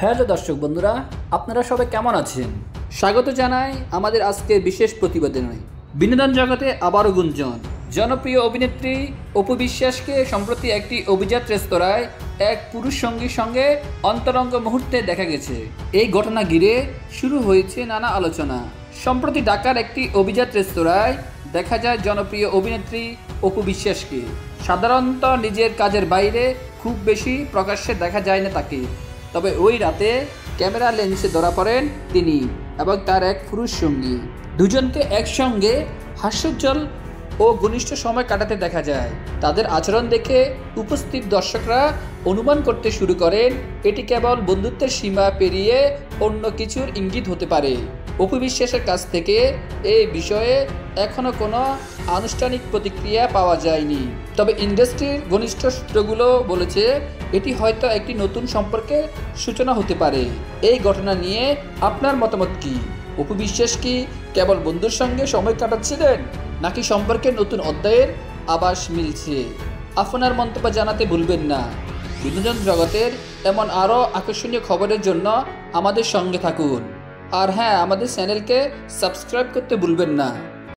Hello দর্শক বন্ধুরা, আপনারা সবাই কেমন আছেন? স্বাগত জানাই আমাদের আজকের বিশেষ প্রতিবেদনে। বিনোদন জগতে আবারও গুঞ্জন। জনপ্রিয় অভিনেত্রী অপু বিশ্বাসকে সম্প্রতি একটি অভিজাত রেস্তোরাঁয় এক পুরুষ সঙ্গীর সঙ্গে অন্তরঙ্গ মুহূর্তে দেখা গেছে। এই ঘটনা ঘিরে শুরু হয়েছে নানা আলোচনা। সম্প্রতি ঢাকার একটি অভিজাত রেস্তোরাঁয় দেখা যায় জনপ্রিয় অভিনেত্রী অপু বিশ্বাসকে। সাধারণত নিজের কাজের বাইরে খুব বেশি প্রকাশ্যে দেখা যায় না তাকে, তবে ওই রাতে ক্যামেরা লেন্সে ধরা পড়েন তিনি এবং তার এক পুরুষ সঙ্গী। দুজনকে একসঙ্গে হাস্যোজ্জ্বল ও ঘনিষ্ঠ সময় কাটাতে দেখা যায়। তাদের আচরণ দেখে উপস্থিত দর্শকরা অনুমান করতে শুরু করেন এটি কেবল বন্ধুত্বের সীমা পেরিয়ে অন্য কিছুর ইঙ্গিত হতে পারে। অপু বিশ্বাসের কাছ থেকে এই বিষয়ে এখনও কোনো আনুষ্ঠানিক প্রতিক্রিয়া পাওয়া যায়নি, তবে ইন্ডাস্ট্রির ঘনিষ্ঠ সূত্রগুলো বলেছে এটি হয়তো একটি নতুন সম্পর্কের সূচনা হতে পারে। এই ঘটনা নিয়ে আপনার মতামত কি? অপু বিশ্বাস কি কেবল বন্ধুর সঙ্গে সময় কাটাচ্ছিলেন, নাকি সম্পর্কের নতুন অধ্যায়ের আভাস মিলছে? আপনার মন্তব্য জানাতে ভুলবেন না। বিনোদন জগতের এমন আরও আকর্ষণীয় খবরের জন্য আমাদের সঙ্গে থাকুন। আর হ্যাঁ, আমাদের চ্যানেলকে সাবস্ক্রাইব করতে ভুলবেন না।